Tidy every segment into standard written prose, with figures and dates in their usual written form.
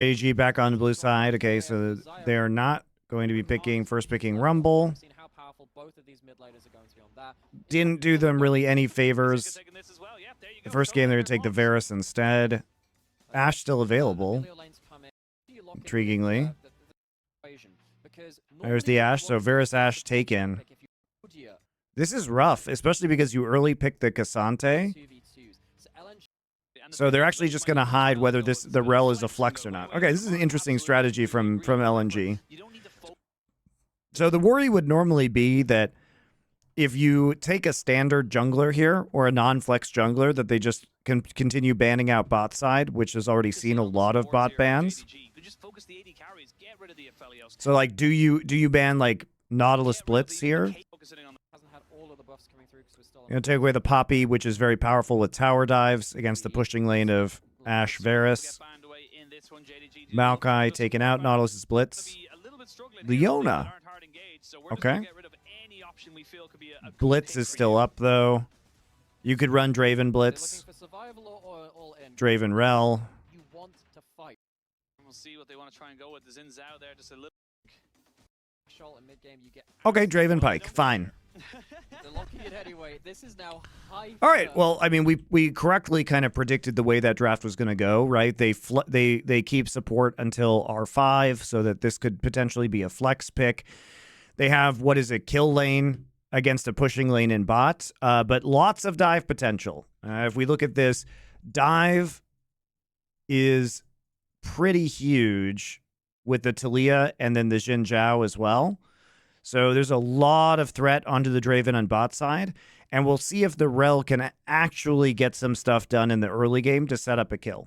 AG back on the blue side. Okay, so they're not going to be picking Rumble. Didn't do them really any favors. The first game, they're going to take the Varus instead. Ashe still available, intriguingly. There's the Ashe, so Varus Ashe taken. This is rough, especially because you early picked the Cassante. So they're actually just going to hide whether the rel is a flex or not. Okay, this is an interesting strategy from LNG. So the worry would normally be that if you take a standard jungler here or a non-flex jungler, that they just can continue banning out bot side, which has already seen a lot of bot bans. So like, do you ban like Nautilus Blitz here? You're going to take away the Poppy, which is very powerful with tower dives against the pushing lane of Ashe Varus. Maokai taken out, Nautilus Blitz. Leona. Okay. Blitz is still up, though. You could run Draven Blitz. Draven Rel. We'll see what they want to try and go with. The Xin Zhao there, just a little. Okay, Draven Pike, fine. All right. Well, I mean, we correctly kind of predicted the way that draft was going to go, right? They keep support until R5, so that this could potentially be a flex pick. They have what is a kill lane against a pushing lane in bot, but lots of dive potential. If we look at this, dive is pretty huge with the Talia and then the Xin Zhao as well. So there's a lot of threat onto the Draven on bot side, and we'll see if the Rel can actually get some stuff done in the early game to set up a kill.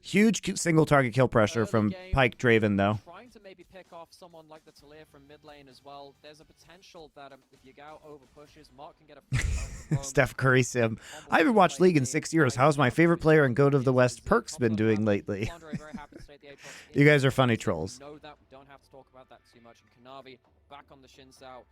Huge single target kill pressure from Pyke Draven, though. Trying to maybe pick off someone like the Talia from mid lane as well. There's a potential that if Yagao over pushes, Mark can get a Steph Curry sim. I haven't watched League in 6 years. How's my favorite player in Goat of the West, Perks, been doing lately? You guys are funny trolls. Know that we don't have to talk about that too much. And Kanavi back on the Xin Zhao.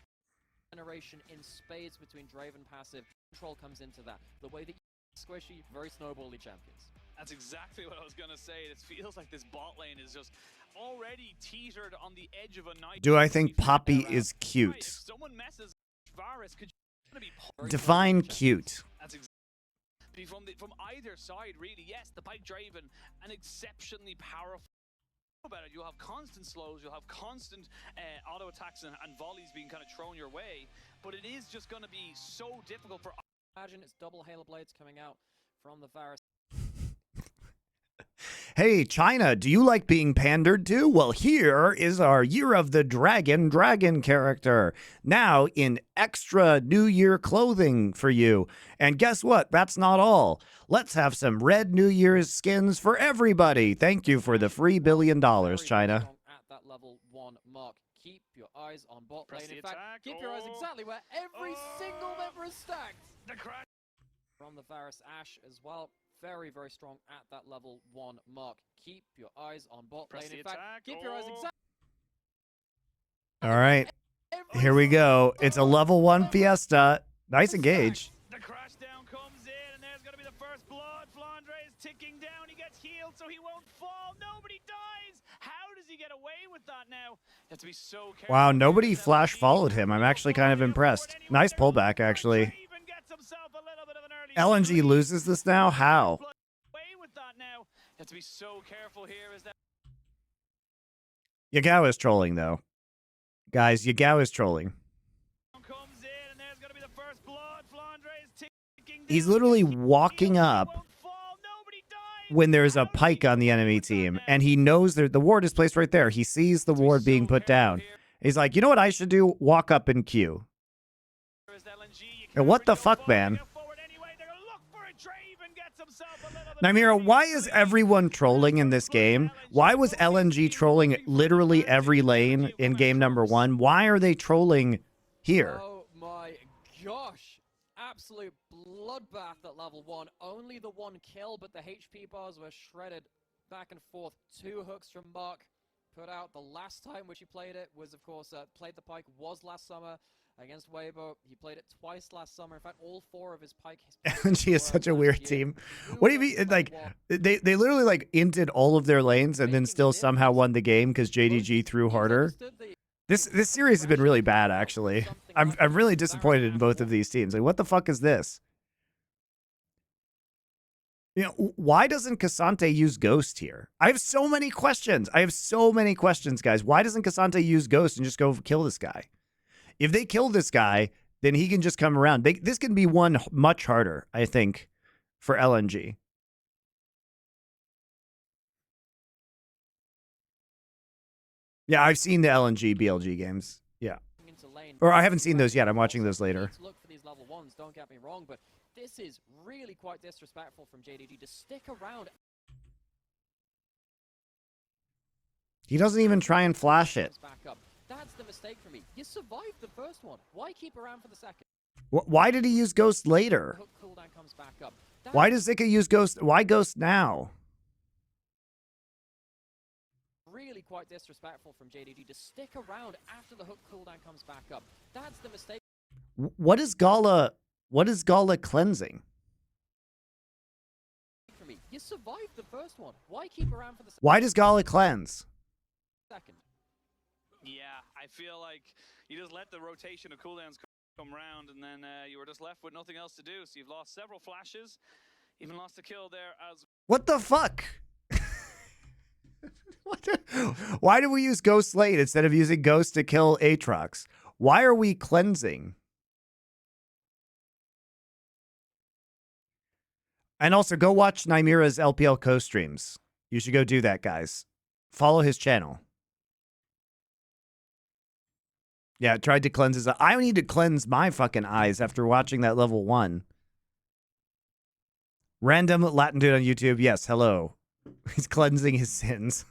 Generation in spades between Draven passive. Control comes into that. The way that squishy, very snowbally champions. That's exactly what I was going to say. It feels like this bot lane is just already teetered on the edge of a night. Do I think Poppy is cute? If someone messes Varus, could you be define cute? That's exactly from either side, really. Yes, the Pyke Draven, an exceptionally powerful. About it, you'll have constant slows, you'll have constant auto attacks and volleys being kind of thrown your way, but it is just going to be so difficult for. Imagine it's double Halo Blades coming out from the Varus. Hey, China, do you like being pandered to? Well, here is our Year of the Dragon character. Now in extra New Year clothing for you. And guess what? That's not all. Let's have some red New Year's skins for everybody. Thank you for the free $1 billion, China. At that level 1 mark. Keep your eyes on bot lane. In fact, keep your eyes exactly where every single member is stacked. From the Varus Ashe as well. Very, very strong at that level 1 mark. Keep your eyes on bot lane. In fact, keep your eyes exactly. All right. Here we go. It's a level 1 Fiesta. Nice engage. The crash down comes in, and there's going to be the first blood. Flandre is ticking down. He gets healed, so he won't fall. Nobody dies. How does he get away with that now? You have to be so careful. Wow, nobody flash followed him. I'm actually kind of impressed. Nice pullback, actually. LNG loses this now? How? Yagao is trolling, though. Guys, Yagao is trolling. He's literally walking up when there's a Pyke on the enemy team, and he knows that the ward is placed right there. He sees the ward being put down. He's like, you know what I should do? Walk up and queue. And what the fuck, man? Namira, why is everyone trolling in this game? Why was LNG trolling literally every lane in game number 1? Why are they trolling here? Oh my gosh. Absolute bloodbath at level 1. Only the 1 kill, but the HP bars were shredded back and forth. 2 hooks from Mark put out the last time which he played it was, of course, played the Pyke was last summer. against Weibo. He played it twice last summer. In fact, all 4 of his Pike. LNG is such a weird team. What do you mean? Like, they literally like inted all of their lanes and then still somehow won the game because JDG threw harder. This series has been really bad, actually. I'm really disappointed in both of these teams. Like, what the fuck is this? You know, why doesn't Cassante use Ghost here? I have so many questions. Guys. Why doesn't Cassante use Ghost and just go kill this guy? If they kill this guy, then he can just come around. This can be won much harder, I think, for LNG. Yeah, I've seen the LNG BLG games. Yeah. Or I haven't seen those yet. I'm watching those later. Look for these level 1s, don't get me wrong, but this is really quite disrespectful from JDG to stick around. He doesn't even try and flash it. That's the mistake for me. You survived the first one. Why keep around for the second? Why did he use Ghost later? Hook cooldown comes back up. Why does Zika use Ghost? Why Ghost now? Really quite disrespectful from JDG to stick around after the hook cooldown comes back up. That's the mistake. What is Gala cleansing? For me, you survived the first one. Why keep around for the second? Why does Gala cleanse? Yeah, I feel like you just let the rotation of cooldowns come round, and then you were just left with nothing else to do. So you've lost several flashes, even lost a kill there as. What the fuck? Why do we use Ghost late instead of using Ghost to kill Aatrox? Why are we cleansing? And also, go watch Nymira's LPL co-streams. You should go do that, guys. Follow his channel. Yeah, tried to cleanse his eyes. I need to cleanse my fucking eyes after watching that level 1. Random Latin dude on YouTube. Yes, hello. He's cleansing his sins.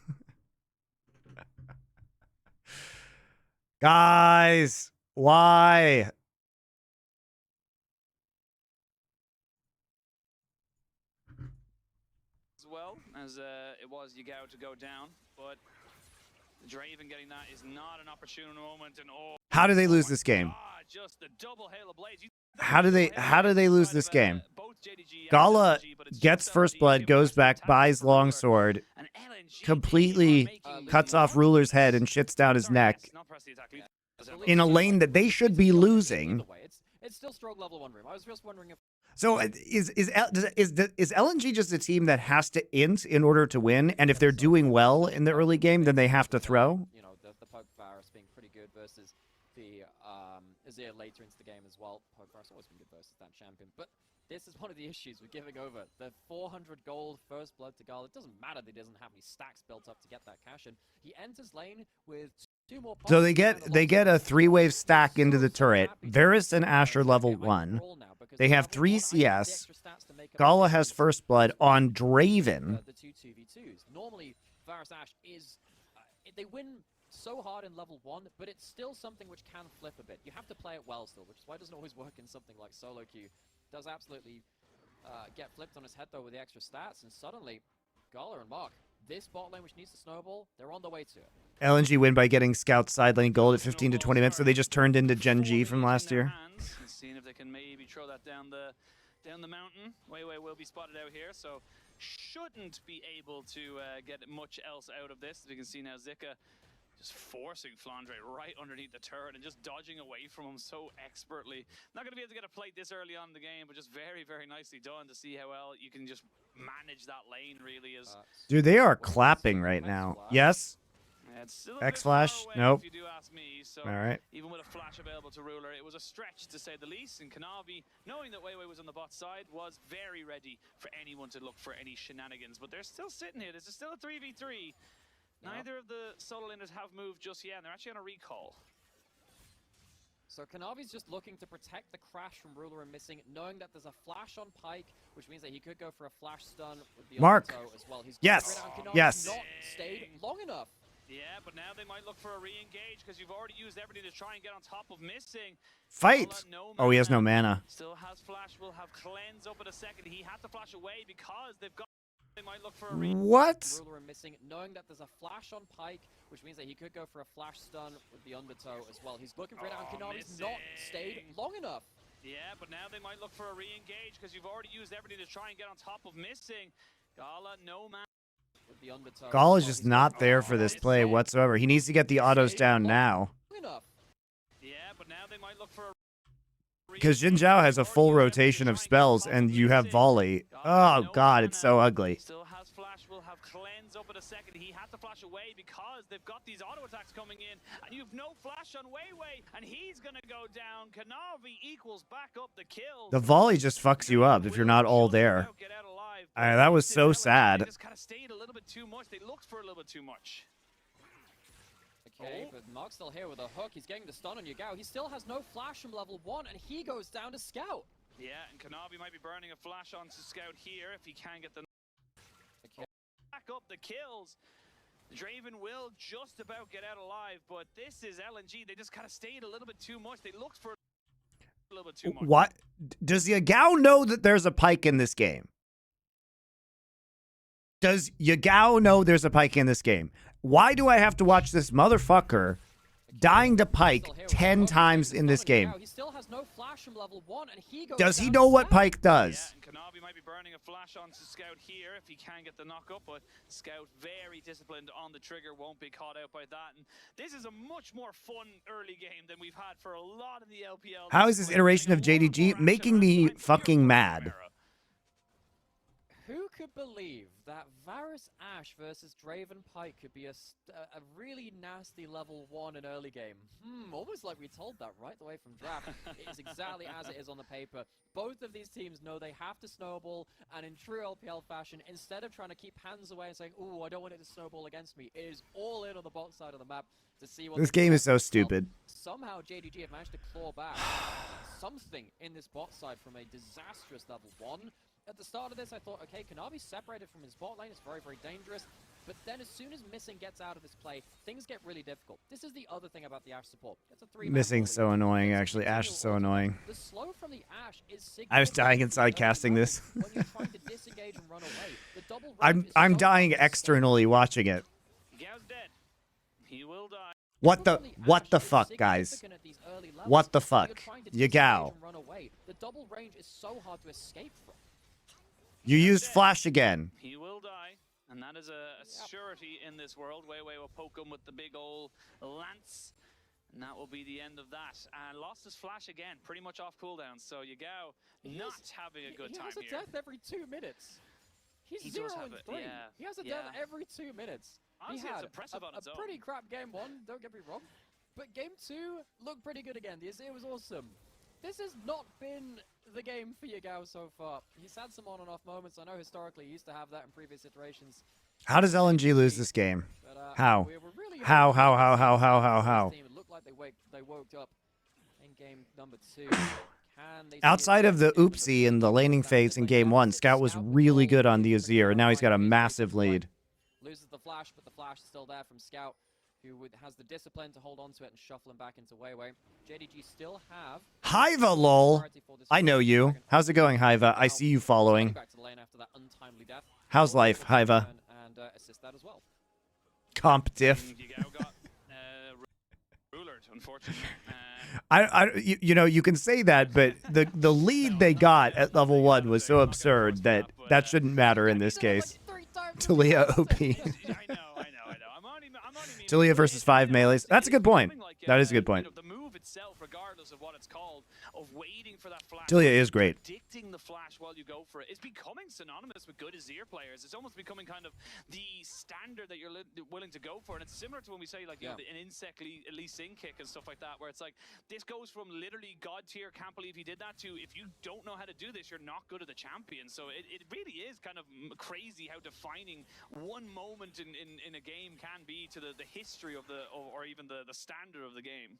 Guys, why? As well as it was Yagao to go down, but Draven getting that is not an opportune moment. And how do they lose this game? God, just the double hail of blades. How do they lose this game? Gala gets first blood, goes back, buys longsword, completely cuts off Ruler's head and shits down his neck in a lane that they should be losing. It's still Stroke level 1 room. I was just wondering if. So is LNG just a team that has to int in order to win, and if they're doing well in the early game, then they have to throw? You know, the Poke Virus being pretty good versus the Azir later into the game as well. Poke Virus always been good versus that champion, but this is one of the issues with giving over. The 400 gold first blood to Gala. It doesn't matter that he doesn't have any stacks built up to get that cash in. He enters lane with 2 more. So they get a 3-wave stack into the turret. Varus and Asher level 1. They have 3 CS. Gala has first blood on Draven. The 2 2v2s. Normally, Varus Ash is they win so hard in level 1, but it's still something which can flip a bit. You have to play it well still, which is why it doesn't always work in something like solo queue. Does absolutely get flipped on his head though with the extra stats, and suddenly Gala and Mark, this bot lane which needs to snowball, they're on the way to it. LNG win by getting Scout side lane gold at 15 to 20 minutes, so they just turned into Gen G from last year. Seeing if they can maybe throw that down the mountain. Weiwei will be spotted out here, so shouldn't be able to get much else out of this. As you can see now, Zika just forcing Flandre right underneath the turret and just dodging away from him so expertly. Not going to be able to get a plate this early on in the game, but just very, very nicely done to see how well you can just manage that lane, really. Dude, they are clapping right now. Yes? X-Flash? Nope. If you do ask me, so all right. Even with a flash available to Ruler, it was a stretch to say the least. And Kanavi, knowing that Weiwei was on the bot side, was very ready for anyone to look for any shenanigans. But they're still sitting here. This is still a 3v3. Neither of the solo laners have moved just yet, and they're actually on a recall. So Kanavi's just looking to protect the crash from Ruler and missing, knowing that there's a flash on Pyke, which means that he could go for a flash stun with the Mark. as well. He's yes. Yes. Not stayed long enough. Yeah, but now they might look for a re-engage because you've already used everything to try and get on top of missing. Fight! Oh, he has no mana. Still has flash, will have cleanse up in a second. He had to flash away because they've got They might look for a What? Ruler and missing, knowing that there's a flash on Pike, which means that he could go for a flash stun with the undertow as well. He's looking for it, and Kanavi's not stayed long enough. Yeah, but now they might look for a re-engage because you've already used everything to try and get on top of missing. Gala, no man. With the undertow. Gall is just not there for this play whatsoever. He needs to get the autos down now. Enough. Yeah, but now they might look for a Because Jin Zhao has a full rotation of spells, and you have volley. Oh god, it's so ugly. Still has flash, will have cleanse up in a second. He had to flash away because they've got these auto attacks coming in, and you've no flash on Weiwei, and he's gonna go down. Kanavi equals back up the kill. The volley just fucks you up if you're not all there. That was so sad. They just kind of stayed a little bit too much. They looked for a little bit too much. Okay, but Mark's still here with a hook. He's getting the stun on Yagao. He still has no flash from level 1, and he goes down to Scout. Yeah, and Kanavi might be burning a flash onto Scout here if he can get the back up the kills. Draven will just about get out alive, but this is LNG. They just kind of stayed a little bit too much. They looked for a little bit too much. What? Does Yagao know that there's a Pike in this game? Does Yagao know there's a Pike in this game? Why do I have to watch this motherfucker dying to Pike 10 times in this game? He still has no flash from level 1, and he goes Does he down know to what Scout. Pike does? Yeah, and Kanavi might be burning a flash onto Scout here if he can get the knock up, but Scout very disciplined on the trigger, won't be caught out by that. And this is a much more fun early game than we've had for a lot of the LPL. How is this iteration of JDG making me fucking mad? Who could believe that Varus Ashe versus Draven Pike could be a really nasty level 1 in early game? Almost like we told that right the way from draft. It is exactly as it is on the paper. Both of these teams know they have to snowball, and in true LPL fashion, instead of trying to keep hands away and saying, "Ooh, I don't want it to snowball against me," it is all in on the bot side of the map to see what. This game is so stupid. Somehow JDG have managed to claw back something in this bot side from a disastrous level 1. At the start of this, I thought, okay, Kanavi separated from his bot lane. It's very, very dangerous. But then as soon as Missing gets out of this play, things get really difficult. This is the other thing about the Ashe support. It's a 3-man Missing's so annoying, actually. Ashe is so annoying. The slow from the Ashe is I was dying inside casting this. when you're trying to disengage and run away. The double range is I'm so dying hard to externally watching it. Gao's dead. He will die. What the fuck, guys? What the fuck? Yagao. The double range is so hard to escape from. You used flash again. He will die, and that is a surety in this world. Weiwei will poke him with the big old lance, and that will be the end of that. And lost his flash again, pretty much off cooldown. So Yagao not having a good time here. He has a death every 2 minutes. He's He 0 does have and it, 3. yeah. He has a Yeah. death every 2 minutes. Honestly, he had it's impressive on its a own. pretty crap game 1, don't get me wrong. But game 2 looked pretty good again. It was awesome. This has not been the game for Yagao so far. He's had some on and off moments. I know historically he used to have that in previous iterations. How does LNG lose this game? But, How? we were really How? It looked like they woke up in game number 2. Outside of the oopsie in the laning phase in game 1, Scout was really good on the Azir, and now he's got a massive lead. Loses the flash, but the flash is still there from Scout, who has the discipline to hold on to it and shuffle him back into Weiwei. JDG still have... Hiva, lol. I know you. How's it going, Hiva? I see you following. Back to the lane after that untimely death. How's life, Hiva? And assist that as well. Comp diff. Yagao got rulered, unfortunately. You know, you can say that, but the lead they got at level 1 was so absurd that shouldn't matter in this case. Talia OP. I know. I'm only Talia versus 5 melees. That's a good point. That is a good point. The move itself, regardless of what it's called, of waiting for that flash. Talia is great. Predicting the flash while you go for it is becoming synonymous with good Azir players. It's almost becoming kind of the standard that you're willing to go for. And it's similar to when we say, like, you know, an insect elite sin kick and stuff like that, where it's like, this goes from literally god tier, can't believe he did that, to if you don't know how to do this, you're not good at the champion. So it really is kind of crazy how defining one moment in a game can be to the history of or even the standard of the game.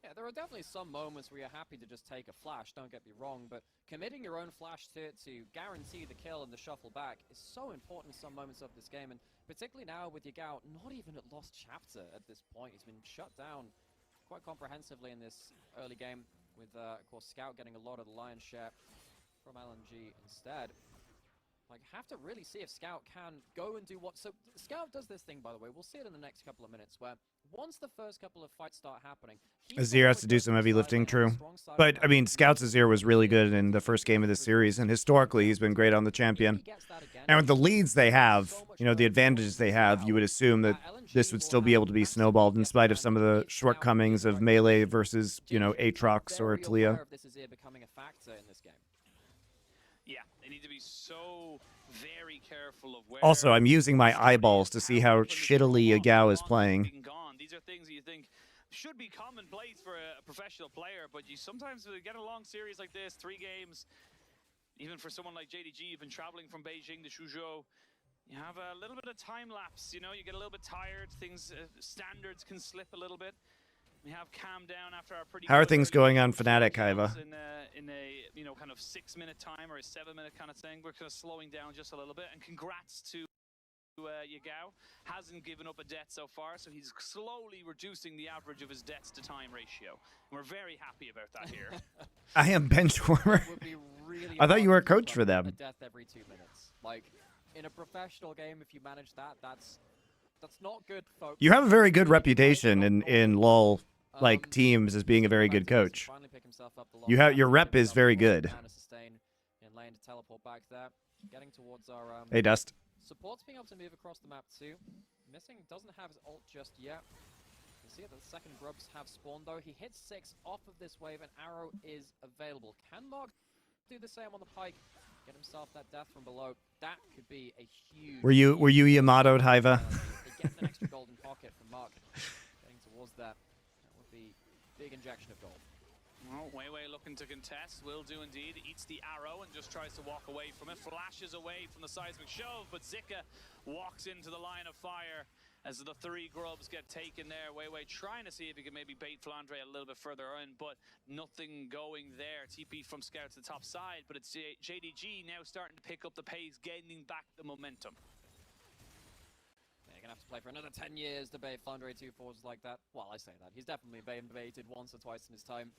Yeah, there are definitely some moments where you're happy to just take a flash, don't get me wrong, but committing your own flash to guarantee the kill and the shuffle back is so important in some moments of this game, and particularly now with Yagao not even at Lost Chapter at this point. He's been shut down quite comprehensively in this early game, with, of course, Scout getting a lot of the lion's share from LNG instead. Like, have to really see if Scout can go and do what... So, Scout does this thing, by the way. We'll see it in the next couple of minutes, where once the first couple of fights start happening... Azir has to do some heavy lifting, true. But, I mean, Scout's Azir was really good in the first game of this series, and historically, he's been great on the champion. And with the leads they have, you know, the advantages they have, you would assume that this would still be able to be snowballed in spite of some of the shortcomings of Melee versus, you know, Aatrox or Talia. Yeah, they need to be so very careful of where... Also, I'm using my eyeballs to see how shittily Yagao is playing. These are things that you think should be commonplace for a professional player, but you sometimes get a long series like this, 3 games, even for someone like JDG, you've been traveling from Beijing to Suzhou, you have a little bit of time lapse, you know, you get a little bit tired, things, standards can slip a little bit. We have calmed down after our pretty... How are things going on Fnatic, Kaiva? In a you know, kind of 6-minute time or a 7-minute kind of thing. We're kind of slowing down just a little bit. And congrats to Yagao. Hasn't given up a death so far, so he's slowly reducing the average of his deaths to time ratio. And we're very happy about that here. I am benchwarmer. Really I thought you were a coach for them. A death every 2 minutes. Like, in a professional game, if you manage that, that's not good, folks. You have a very good reputation in LoL, like, teams as being a very good coach. Your rep is very good. Hey, Dust. Support's being able to move across the map too. Missing doesn't have his ult just yet. You see that the second grubs have spawned though. He hits 6 off of this wave and arrow is available. Can Mark do the same on the pike? Get himself that death from below. That could be a huge... Were you Yamato'd, Hiva? They get an extra golden pocket from Mark. Getting towards that. That would be a big injection of gold. Well, Weiwei looking to contest, will do indeed. Eats the arrow and just tries to walk away from it. Flashes away from the seismic shove, but Zika walks into the line of fire as the 3 grubs get taken there. Weiwei trying to see if he can maybe bait Flandre a little bit further in, but nothing going there. TP from Scout to the top side, but it's JDG now starting to pick up the pace, gaining back the momentum. You're going to have to play for another 10 years to bait Flandre 2 forwards like that. Well, I say that. He's definitely been baited once or twice in his time.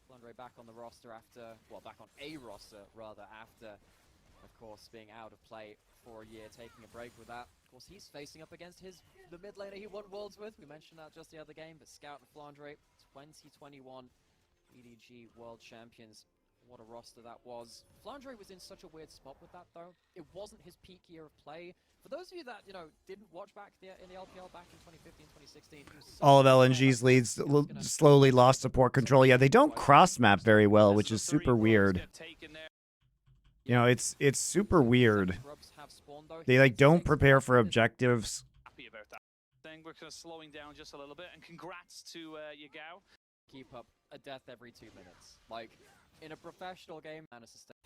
Flandre back on the roster after, well, back on a roster, rather, after, of course, being out of play for a year, taking a break with that. Of course, he's facing up against the mid laner he won Worlds with. We mentioned that just the other game, but Scout and Flandre, 2021 EDG World Champions. What a roster that was. Flandre was in such a weird spot with that, though. It wasn't his peak year of play. For those of you that, you know, didn't watch back in the LPL back in 2015, 2016... All of LNG's leads slowly lost support control. Yeah, they don't cross-map very well, which is super weird. You know, it's super weird. They, like, don't prepare for objectives. Happy about that. We're kind of slowing down just a little bit, and congrats to Yagao. Keep up a death every 2 minutes. Like... in a professional game,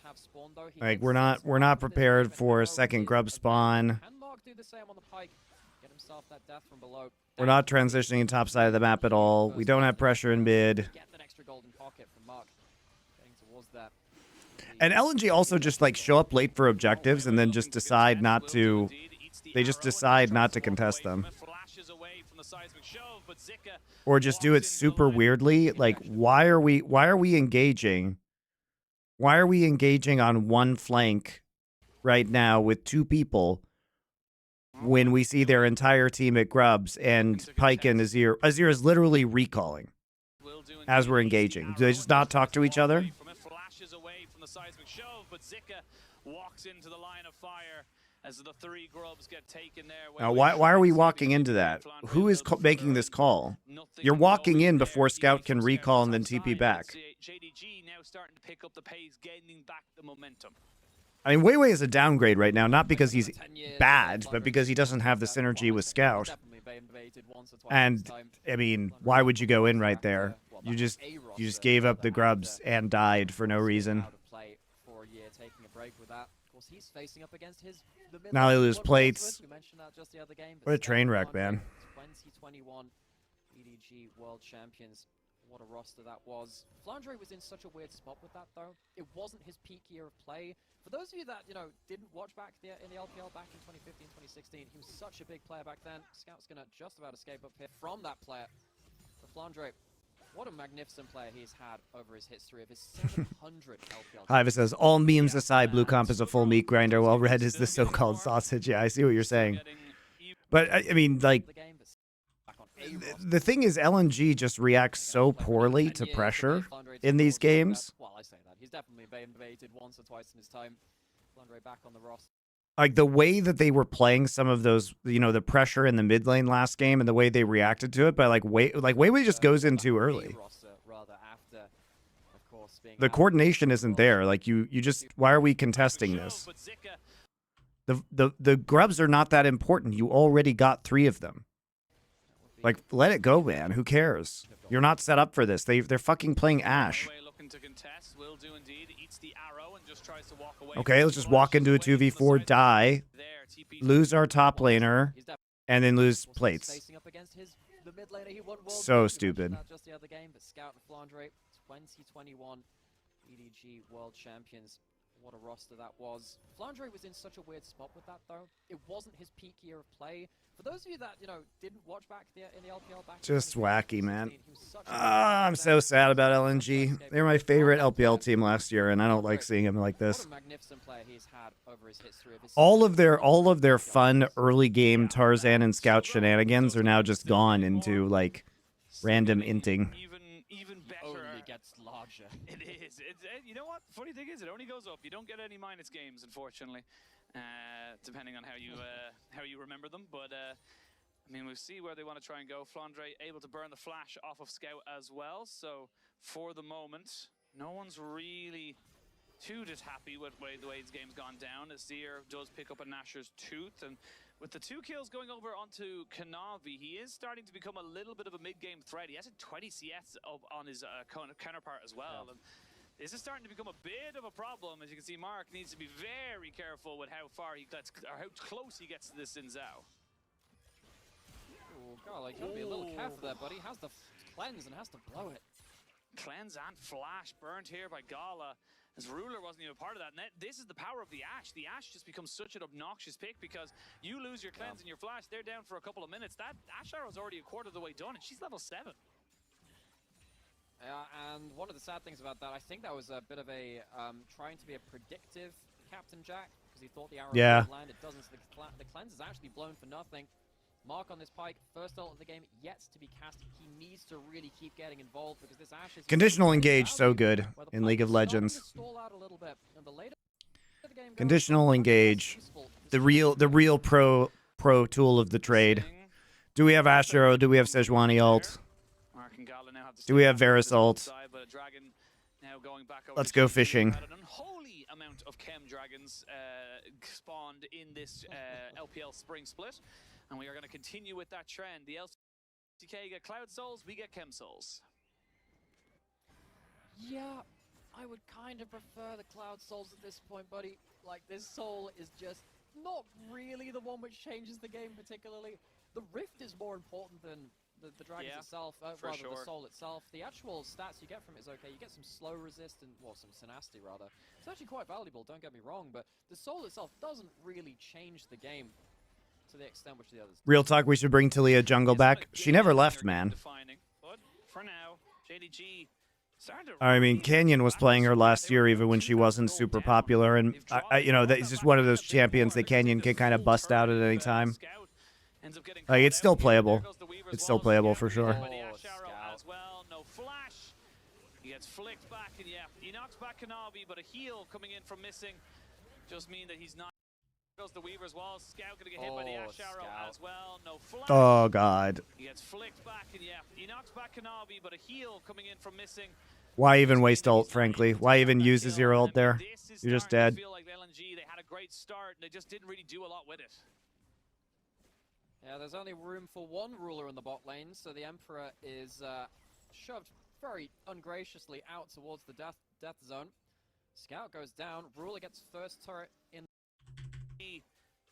have spawned though. Like we're not prepared for a second grub spawn. Can Mark do the same on the pike? Get himself that death from below. We're not transitioning top side of the map at all. We don't have pressure in mid. Get that extra golden pocket from Mark. Getting towards that. And LNG also just like show up late for objectives and then just decide not to. They just decide not to contest them. Or just do it super weirdly. Like why are we engaging? Why are we engaging on one flank right now with 2 people when we see their entire team at Grubs and Pike and Azir? Azir is literally recalling as we're engaging. Do they just not talk to each other? Walks into the line of fire as the 3 grubs get taken there. Now, why are we walking into that? Who is making this call? You're walking in before Scout can recall and then TP back. JDG now starting to pick up the pace, gaining back the momentum. I mean, Weiwei is a downgrade right now, not because he's bad, but because he doesn't have the synergy with Scout. And, I mean, why would you go in right there? You just gave up the grubs and died for no reason. He's facing up against now they lose plates. What a train wreck, man. 2021 EDG World Champions. What a roster that was. Flandre was in such a weird spot with that, though. It wasn't his peak year of play. For those of you that, you know, didn't watch back in the LPL back in 2015, 2016, he was such a big player back then. Scout's going to just about escape up here from that player. For Flandre, What a magnificent player he's had over his history of his 700 LPL. Hiva says, all memes aside, Blue Comp is a full meat grinder, while Red is the so-called sausage. Yeah, I see what you're saying. But, I mean, like, the thing is, LNG just reacts so poorly to pressure in these games. Well, I say that. He's definitely baited once or twice in his time. Flandre back on the roster. Like, the way that they were playing some of those, you know, the pressure in the mid lane last game and the way they reacted to it, but, like, Weiwei just goes in too early. The coordination isn't there. Like, you just, why are we contesting this? The grubs are not that important. You already got 3 of them. Like, let it go, man. Who cares? You're not set up for this. They're fucking playing Ashe. Okay, let's just walk into a 2v4, die, lose our top laner, and then lose plates. So stupid. 2021 EDG World Champions. What a roster that was. Flandre was in such a weird spot with that, though. It wasn't his peak year of play. For those of you that, you know, didn't watch back in the LPL back, just wacky, man. I'm so sad about LNG. They were my favorite LPL team last year, and I don't like seeing him like this. What a magnificent player he's had over his history of his all of their fun early game Tarzan and Scout shenanigans are now just gone into like random inting. Even better. Only gets larger. It is. You know what? Funny thing is, it only goes up. You don't get any minus games, unfortunately, depending on how you remember them. But I mean, we'll see where they want to try and go. Flandre able to burn the flash off of Scout as well. So for the moment, no one's really too happy with the way his game's gone down. Azir does pick up a Nashor's Tooth, and with the 2 kills going over onto Kanavi, he is starting to become a little bit of a mid-game threat. He has a 20 CS up on his counterpart as well. Yeah. And this is starting to become a bit of a problem. As you can see, Mark needs to be very careful with how far he gets, or how close he gets to this Xin Zhao. Oh, God, like, gotta be a little careful there, buddy. Has the cleanse and has to blow it. Cleanse and flash burnt here by Gala. As Ruler wasn't even part of that. And this is the power of the Ashe. The Ashe just becomes such an obnoxious pick because you lose your cleanse and your flash. They're down for a couple of minutes. That Ashe arrow is already a quarter of the way done, and she's level 7. And one of the sad things about that, I think that was a bit of a trying to be a predictive Captain Jack because he thought the arrow would land. It doesn't. So the cleanse is actually blown for nothing. Mark on this Pyke, first ult of the game, yet to be cast. He needs to really keep getting involved because this Ashe is conditional engage so good in League of Legends. Conditional engage, the real pro tool of the trade. Do we have Ashe Arrow? Do we have Sejuani ult? Do we have Varus ult? Let's go fishing. An unholy amount of chem dragons spawned in this LPL spring split. And we are going to continue with that trend. The LCK get Cloud Souls, we get Chem Souls. Yeah, I would kind of prefer the Cloud Souls at this point, buddy. Like, this soul is just not really the one which changes the game particularly. The Rift is more important than the dragons itself, rather the soul itself. The actual stats you get from it is okay. You get some slow resist and, well, some tenacity rather. It's actually quite valuable, don't get me wrong, but the soul itself doesn't really change the game to the extent which the others. Real talk, we should bring Talia Jungle back. She never left, man. But for now, JDG I mean, Canyon was playing her last year even when she wasn't super popular, and you know, that's just one of those champions that Canyon can kind of bust out at any time. Like, it's still playable. It's still playable for sure. He gets flicked back, and yeah, he knocks back Kanavi, but a heal coming in from missing just mean that he's not. Goes the Weaver as well. Scout gonna get hit by the Ashe Arrow as well. No flash. Oh god. He gets flicked back, and yeah, he knocks back Kanavi, but a heal coming in from missing. Why even waste ult, frankly? Why even use a 0 ult there? You're just dead. I feel like LNG, they had a great start, and they just didn't really do a lot with it. Yeah, there's only room for one ruler in the bot lane, so the Emperor is shoved very ungraciously out towards the death zone. Scout goes down. Ruler gets first turret in.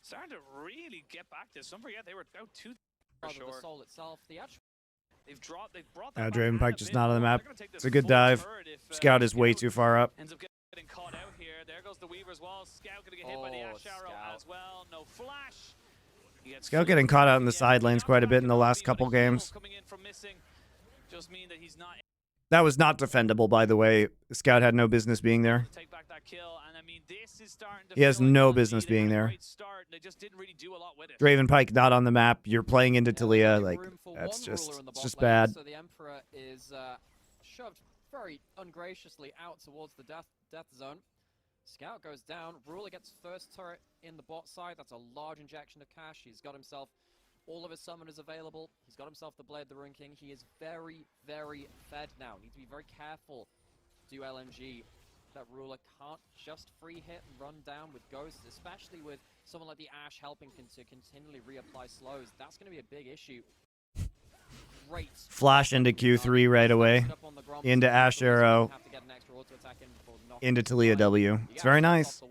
Starting to really get back this. Don't forget they were out 2 for sure. The soul itself, they've brought that Draven Pike just not on the map. It's a good dive. Scout is way too far up. Ends up getting caught out here. There goes the Weaver as well. Scout gonna get hit by the Ashe Arrow as well. No flash. Scout getting caught out in the side lanes quite a bit in the last couple games. Coming in from missing just mean that he's not That was not defendable, by the way. Scout had no business being there. Take back that kill, and I mean, this is starting to He has feel like no LNG. business They had being a there. great start. They just didn't really do a lot with it. Draven Pike not on the map. You're playing into Talia. Like, Room for that's one just, ruler in the it's bot just lane, bad. So the Emperor is shoved very ungraciously out towards the death zone. Scout goes down. Ruler gets first turret in the bot side. That's a large injection of cash. He's got himself all of his summoners available. He's got himself the Blade the Rune King. He is very, very fed now. Need to be very careful. Do LNG. That Ruler can't just free hit and run down with Ghosts, especially with someone like the Ashe helping to continually reapply slows. That's going to be a big issue. Great. Flash into Q3 right away. Into Ashe Arrow. Into Talia W. It's very nice.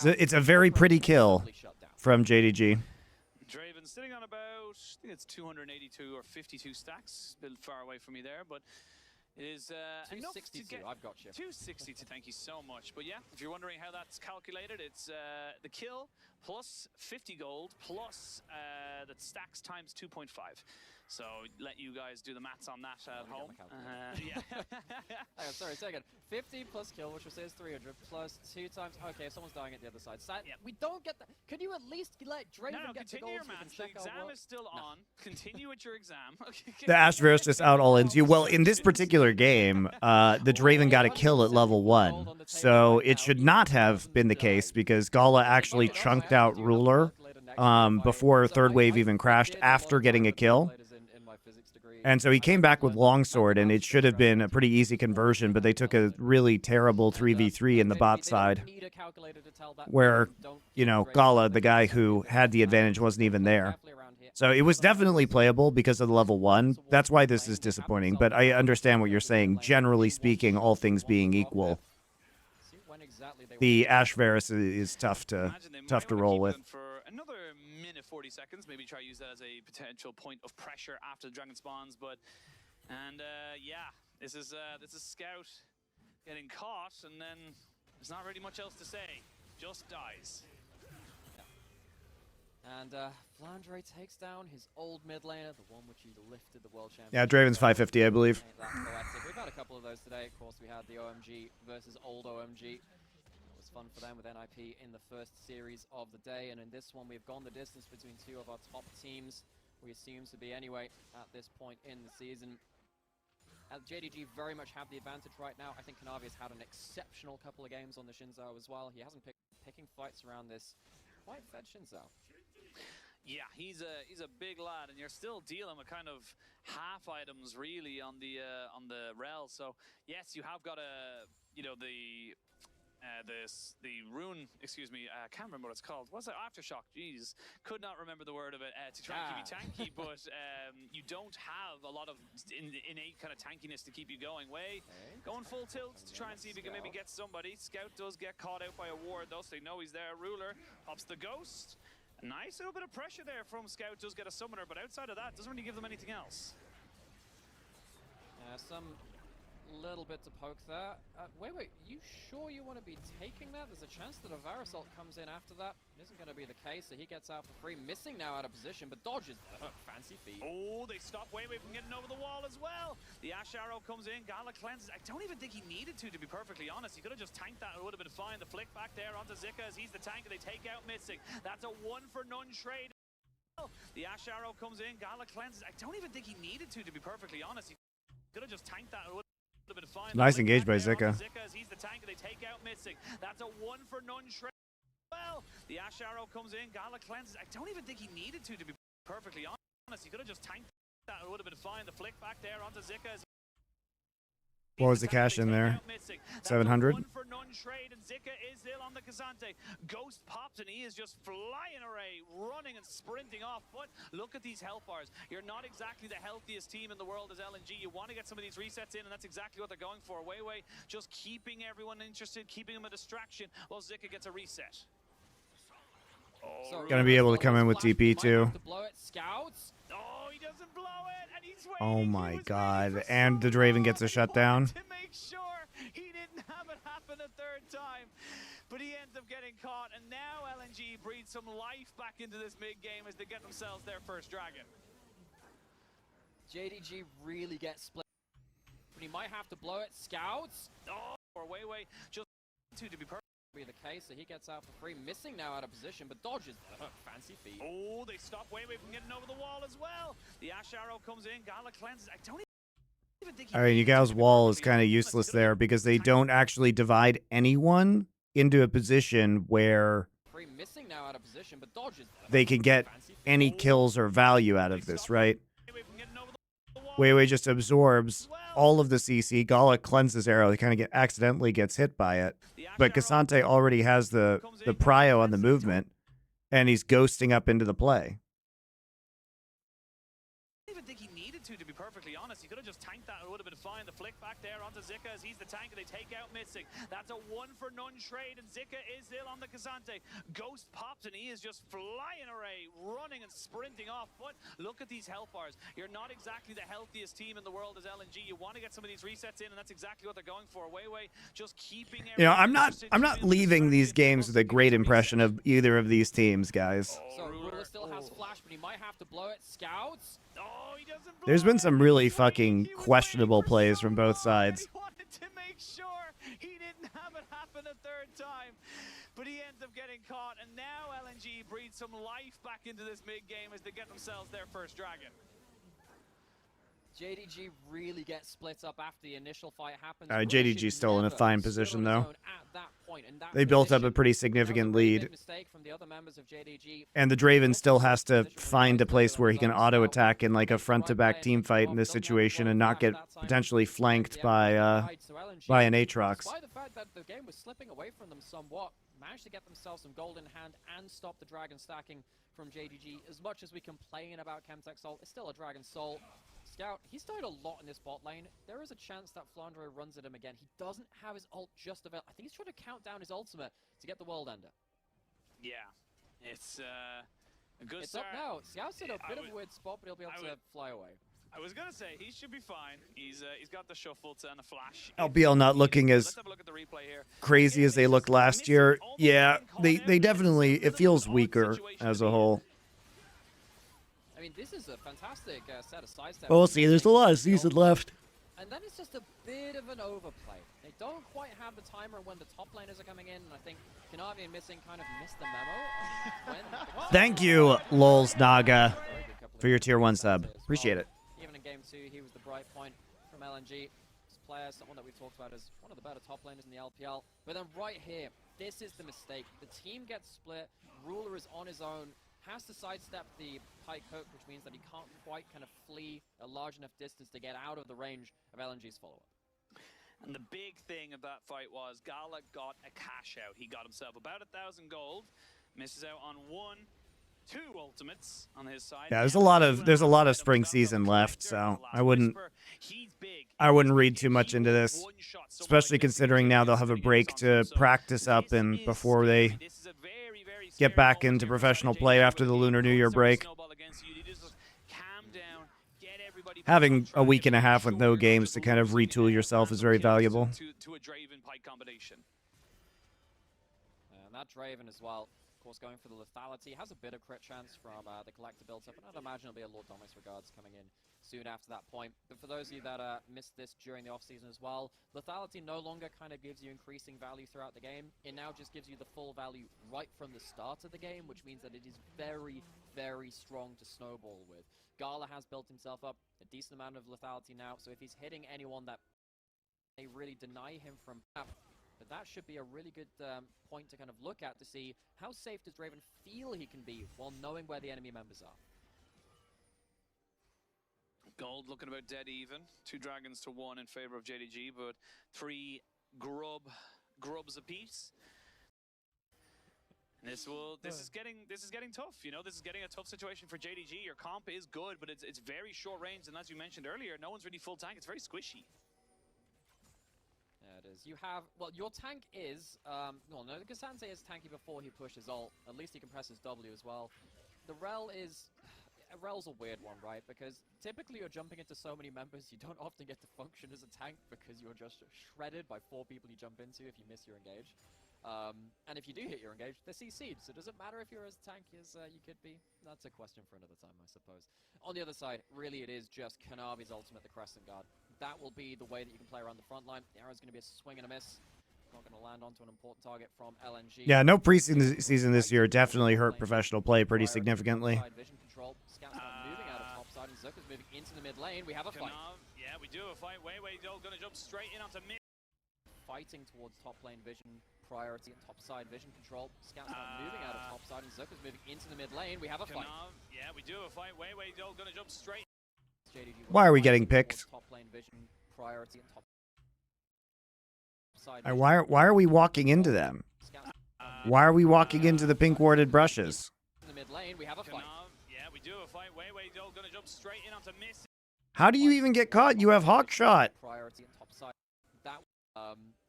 It's a very pretty kill from JDG. Draven sitting on about, I think it's 282 or 52 stacks. A bit far away from me there, but it is enough to get. I've got you. 262, thank you so much. But yeah, if you're wondering how that's calculated, it's the kill plus 50 gold plus the stacks times 2.5. So let you guys do the maths on that at home. Yeah. Hang on, sorry, second. 50 plus kill, which will say is 300, plus 2 times. Okay, someone's dying at the other side. Yep. We don't get that. Could you at least let Draven get the continue gold? your maths. The exam is still on. Continue with your exam. The Ashe Varus just out all ins you. Well, in this particular game, the Draven got a kill at level 1. So it should not have been the case because Gala actually chunked out Ruler before third wave even crashed after getting a kill. And so he came back with Longsword, and it should have been a pretty easy conversion, but they took a really terrible 3v3 in the bot side, where, you know, Gala, the guy who had the advantage, wasn't even there. So it was definitely playable because of the level 1. That's why this is disappointing, but I understand what you're saying. Generally speaking, all things being equal, the Ashe Varus is tough to roll with. For another minute 40 seconds, maybe try to use that as a potential point of pressure after the dragon spawns. But yeah, this is Scout getting caught, and then there's not really much else to say. Just dies. And Flandre takes down his old mid laner, the one which he lifted the world champion. Yeah, Draven's 550, I believe. We've had a couple of those today. Of course, we had the OMG versus old OMG. It was fun for them with NIP in the first series of the day, and in this one, we've gone the distance between two of our top teams. We assume to be anyway at this point in the season. JDG very much have the advantage right now. I think Kanavi has had an exceptional couple of games on the Shinzao as well. He hasn't picking fights around this quite fed Shinzao. Yeah, he's a big lad, and you're still dealing with kind of half items really on the rel. So yes, you have got the rune, excuse me, I can't remember what it's called. What's it? Aftershock. Jeez, could not remember the word of it to try and keep you tanky, but you don't have a lot of innate kind of tankiness to keep you going. Going full tilt to try and see if you can maybe get somebody. Scout does get caught out by a ward though, so they know he's there. Ruler pops the ghost. Nice little bit of pressure there from Scout. Does get a summoner, but outside of that, doesn't really give them anything else. Some little bit to poke there. Wait, you sure you want to be taking that? There's a chance that a Varus ult comes in after that. It isn't going to be the case, so he gets out for free. Missing now out of position, but dodges. Fancy feet. Oh, they stop Wei from getting over the wall as well. The Ashe Arrow comes in. Gala cleanses. I don't even think he needed to be perfectly honest. He could have just tanked that. It would have been fine. The flick back there onto Zika as he's the tank, and they take out Missing. That's a 1-for-none trade. The Ashe Arrow comes in. Gala cleanses. I don't even think he needed to be perfectly honest. He could have just tanked that. It would have been fine. Nice engage by Zika. He's the tank, and they take out Missing. That's a 1-for-none trade. Well, the Ashe Arrow comes in. Gala cleanses. I don't even think he needed to be perfectly honest. He could have just tanked that. It would have been fine. The flick back there onto Zika. What was the cash in there? 700? 1-for-none trade, and Zika is ill on the Kazante. Ghost pops, and he is just flying away, running and sprinting off. But look at these health bars. You're not exactly the healthiest team in the world as LNG. You want to get some of these resets in, and that's exactly what they're going for. Wei just keeping everyone interested, keeping them a distraction while Zika gets a reset. Oh, gonna be able to come in with TP too. Scouts. Oh, he doesn't blow it, and he's waiting. Oh my god! And the Draven gets a shutdown. To make sure he didn't have it happen a third time, but he ends up getting caught, and now LNG breathes some life back into this mid game as they get themselves their first dragon. JDG really gets split but he might have to blow it. Scouts. Oh, or way, just to be perfect. Be the case, so he gets out for free. Missing now out of position, but dodges the fancy feet. Oh, they stop way from getting over the wall as well. The Ash Arrow comes in. Gala cleanses. I don't even think. All right, Yagao's wall is kind of useless there because they don't actually divide anyone into a position where Missing now out of position, but dodges they can get any kills or value out of this, right? Wei just absorbs all of the CC. Gala cleanses arrow. He kind of accidentally gets hit by it. But Cassante already has the prio on the movement, and he's ghosting up into the play. I don't even think he needed to be perfectly honest. He could have just tanked that. It would have been fine. The flick back there onto Zika as he's the tank, and they take out Missing. That's a 1-for-none trade, and Zika is still on the Cassante. Ghost pops, and he is just flying away, running and sprinting off. But look at these health bars. You're not exactly the healthiest team in the world as LNG. You want to get some of these resets in, and that's exactly what they're going for. Wei just keeping. You know, I'm not leaving these games with a great impression of either of these teams, guys. So Ruler still has flash, but he might have to blow it. Scouts. Oh, he doesn't blow There's been some it. really fucking questionable plays from both sides. He wanted to make sure he didn't have it happen a third time, but he ends up getting caught, and now LNG breathes some life back into this mid-game as they get themselves their first dragon. JDG really gets split up after the initial fight happens. JDG's still in a fine position, though. They built up a pretty significant lead. And the Draven still has to find a place where he can auto-attack in like a front-to-back team fight in this situation and not get potentially flanked by an Aatrox. Despite the fact that the game was slipping away from them somewhat, managed to get themselves some gold in hand and stop the dragon stacking from JDG. As much as we complain about Chemtech Soul, it's still a Dragon Soul. Scout, he's died a lot in this bot lane. There is a chance that Flandre runs at him again. He doesn't have his ult just available. I think he's trying to count down his ultimate to get the world ender. Yeah, it's a good it's start. Up now. Scout's in a bit of a weird spot, but he'll be able to fly away. I was gonna say he should be fine. He's got the shuffle and a flash. LBL not looking as crazy as they looked last year. Yeah, they definitely, it feels weaker as a whole. I mean, this is a fantastic set of sidesteps. Well, we'll see. There's a lot of season left. And then it's just a bit of an overplay. They don't quite have the timer when the top laners are coming in, and I think Kanavi and Missing kind of missed the memo. Thank you, Lols Naga, for your tier 1 sub. Appreciate it. Even in game 2, he was the bright point from LNG. This player, someone that we talked about as one of the better top laners in the LPL. But then right here, this is the mistake. The team gets split. Ruler is on his own. Has to sidestep the pike hook, which means that he can't quite kind of flee a large enough distance to get out of the range of LNG's follow-up. And the big thing of that fight was Gala got a cash out. He got himself about 1,000 gold, misses out on 2 ultimates on his side. Yeah, there's a lot of spring season left, so I wouldn't read too much into this, especially considering now they'll have a break to practice up and before they get back into professional play after the Lunar New Year break. Having a week and a half with no games to kind of retool yourself is very valuable. To a Draven pike combination. And that Draven as well, of course, going for the lethality, has a bit of crit chance from the collector built up, and I'd imagine it'll be a Lord Dominus Regards coming in soon after that point. But for those of you that missed this during the off-season as well, lethality no longer kind of gives you increasing value throughout the game. It now just gives you the full value right from the start of the game, which means that it is very, very strong to snowball with. Gala has built himself up a decent amount of lethality now, so if he's hitting anyone that they really deny him from but that should be a really good point to kind of look at to see how safe does Draven feel he can be while knowing where the enemy members are. Gold looking about dead even. 2 dragons to 1 in favor of JDG, but 3 grubs apiece. And this is getting tough. You know, this is getting a tough situation for JDG. Your comp is good, but it's very short range, and as you mentioned earlier, no one's really full tank. It's very squishy. Yeah, it is. You have, well, your tank is, well, no, Cassante is tanky before he pushes ult. At least he can press his W as well. The Rel's a weird one, right? Because typically you're jumping into so many members, you don't often get to function as a tank because you're just shredded by 4 people you jump into if you miss your engage. And if you do hit your engage, they're CC'd, so does it matter if you're as tanky as you could be? That's a question for another time, I suppose. On the other side, really it is just Kanavi's ultimate, the Crescent Guard. that will be the way that you can play around the front line. The arrow's going to be a swing and a miss. Not going to land onto an important target from LNG. Yeah, no preseason this year definitely hurt professional play pretty significantly. Vision control. Scouts are moving out of topside, and Zucker's moving into the mid lane. We have a fight. Yeah, we do a fight. Way going to jump straight in onto mid. Fighting towards top lane vision priority and topside vision control. Scouts are moving out of topside, and Zucker's moving into the mid lane. We have a fight. Yeah, we do a fight. Way going to jump straight. JDG Why are we getting picked? top lane vision priority and topside Why are we walking into them? Why are we walking into the pink warded brushes? in the mid lane. We have a fight. Yeah, we do a fight. Way going to jump straight in onto miss. How do you even get caught? You have hawk shot. Priority and topside. That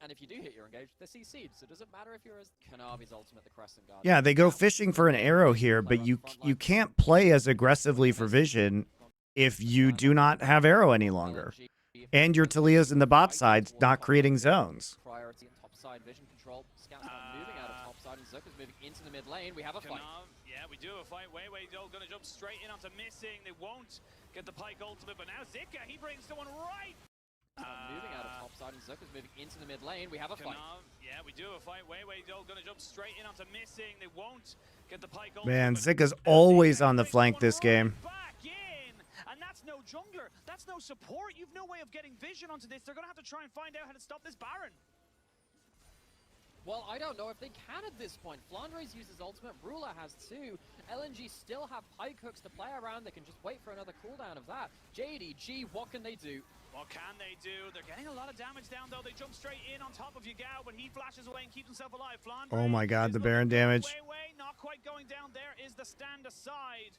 and if you do hit your engage, they're CC'd. So does it matter if you're as Kanavi's ultimate, the Crescent Guard? Yeah, they go fishing for an arrow here, but you can't play as aggressively for vision if you do not have arrow any longer. And your Talia's in the bot side, not creating zones. Priority and topside vision control. Scouts are moving out of topside, and Zucker's moving into the mid lane. We have a fight. Yeah, we do a fight. Way going to jump straight in onto missing. They won't get the Pike ultimate, but now Zika, he brings someone right. Moving out of topside, and Zucker's moving into the mid lane. We have a fight. Yeah, we do a fight. Way going to jump straight in onto missing. They won't get the Pike ultimate. Man, Zika's always on the flank this game. Back in, and that's no jungler. That's no support. You've no way of getting vision onto this. They're going to have to try and find out how to stop this Baron. Well, I don't know if they can at this point. Flandres uses ultimate, Ruler has too. LNG still have pike hooks to play around. They can just wait for another cooldown of that. JDG, what can they do? What can they do? They're getting a lot of damage down, though. They jump straight in on top of Yagao, but he flashes away and keeps himself alive. Flandre Oh my god, the Baron damage. Not quite going down. There is the stand aside.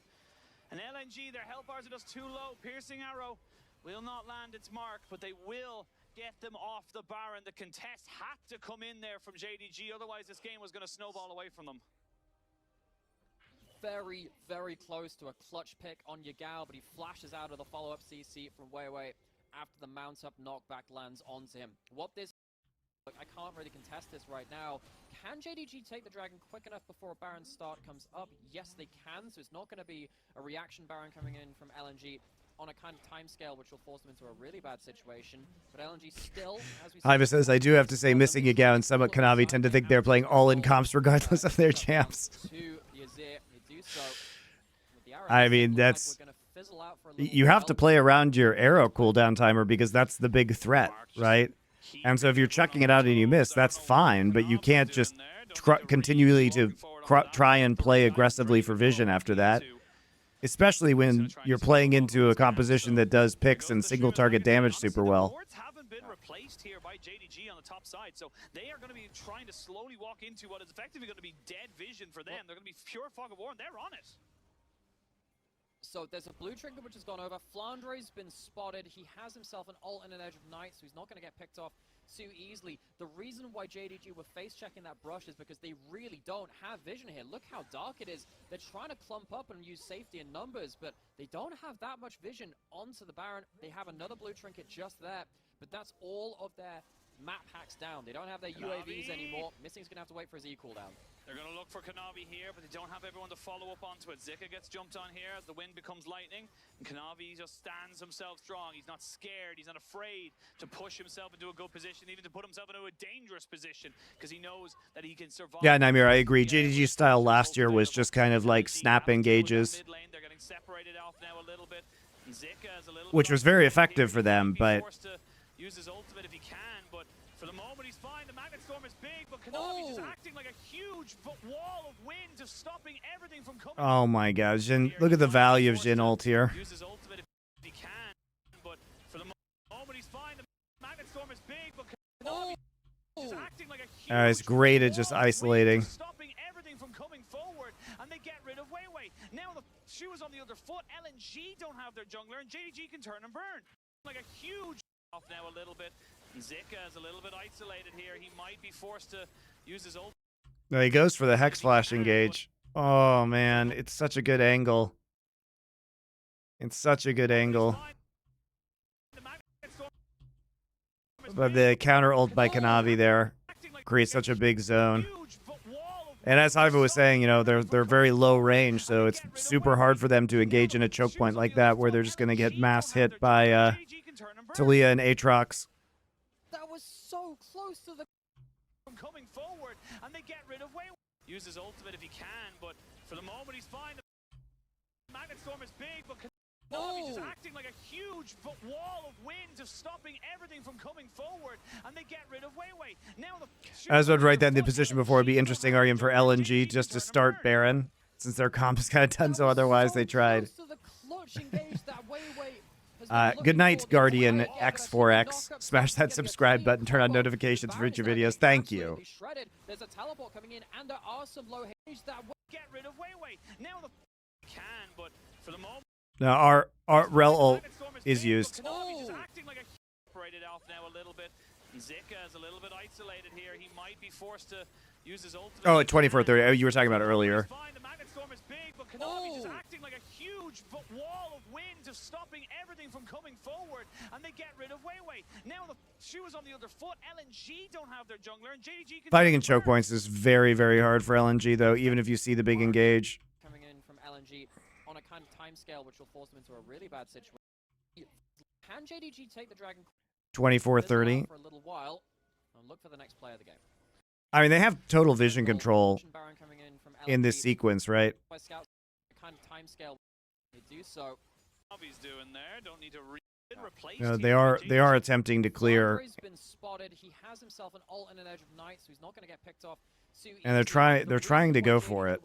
And LNG, their health bars are just too low. Piercing arrow will not land its mark, but they will get them off the Baron. The contest had to come in there from JDG, otherwise this game was going to snowball away from them. Very, very close to a clutch pick on Yagao, but he flashes out of the follow-up CC from way after the mount-up knockback lands onto him. What this... Look, I can't really contest this right now. Can JDG take the dragon quick enough before a Baron start comes up? Yes, they can, so it's not going to be a reaction Baron coming in from LNG on a kind of time scale, which will force them into a really bad situation. But LNG still, as we Iva says, I do have to say, missing Yagao and somewhat Kanavi tend to think they're playing all in comps regardless of their champs. I mean, that's... You have to play around your arrow cooldown timer because that's the big threat, right? And so if you're chucking it out and you miss, that's fine, but you can't just continually to try and play aggressively for vision after that. Especially when you're playing into a composition that does picks and single target damage super well. The wards haven't been replaced here by JDG on the top side, so they are going to be trying to slowly walk into what is effectively going to be dead vision for them. They're going to be pure fog of war, and they're on it. So there's a blue trinket which has gone over. Flandre's been spotted. He has himself an ult and an Edge of Night, so he's not going to get picked off too easily. The reason why JDG were face-checking that brush is because they really don't have vision here. Look how dark it is. They're trying to clump up and use safety in numbers, but they don't have that much vision onto the Baron. They have another blue trinket just there, but that's all of their map hacks down. They don't have their UAVs anymore. Missing's going to have to wait for his E cooldown. They're going to look for Kanavi here, but they don't have everyone to follow up onto it. Zika gets jumped on here as the wind becomes lightning, and Kanavi just stands himself strong. He's not scared. He's not afraid to push himself into a good position, even to put himself into a dangerous position, because he knows that he can survive. Yeah, Nymir, I agree. JDG's style last year was just kind of like snap engages, which was very effective for them, but... Use his ultimate if he can, but for the moment he's fine. The Magnet Storm is big, but Kanavi just acting like a huge wall of wind, just stopping everything from coming. Oh my god, Jhin, look at the value of Jhin ult here. Use his ultimate if he can, but for the moment he's fine. The Magnet Storm is big, but Kanavi just acting like a huge It's great at just isolating. Stopping everything from coming forward, and they get rid of Weiwei. Now the shoe is on the other foot. LNG don't have their jungler, and JDG can turn and burn. Like a huge off now a little bit. Zika is a little bit isolated here. He might be forced to use his ult. No, he goes for the Hex Flash engage. Oh man, it's such a good angle. It's such a good angle. But the counter ult by Kanavi there creates such a big zone. And as Iva was saying, you know, they're very low range, so it's super hard for them to engage in a choke point like that where they're just going to get mass hit by Talia and Aatrox. That was so close to the... From coming forward, and they get rid of Way. Use his ultimate if he can, but for the moment he's fine. The Magnet Storm is big, but Konami just acting like a huge wall of wind, just stopping everything from coming forward, and they get rid of Way. Now the... I was about to write that in the position before. It'd be interesting, Aryan, for LNG just to start Baron, since their comp is kind of done, so otherwise they tried. Good night, Guardian X4X. Smash that subscribe button, turn on notifications for future videos. Thank you. There's a teleport coming in, and there are some low H that get rid of Way. Now the can, but for the moment. Now our Rel ult is used. Just acting like a separated off now a little bit. Zika is a little bit isolated here. He might be forced to use his ultimate. Oh, at 24:30. Oh, you were talking about earlier. The Magnet Storm is big, but Konami just acting like a huge wall of wind, just stopping everything from coming forward, and they get rid of Way. Now the shoe is on the other foot. LNG don't have their jungler, and JDG can... Fighting in choke points is very, very hard for LNG, though, even if you see the big engage. Coming in from LNG on a kind of time scale, which will force them into a really bad situation. Can JDG take the Dragon 24:30 for a little while and look for the next play of the game? I mean, they have total vision control in this sequence, right? By scouts, kind of time scale they do so. He's doing there. Don't need to replace. They are attempting to clear. He's been spotted. He has himself an ult and an Edge of Night, so he's not going to get picked off. And they're trying to go for it.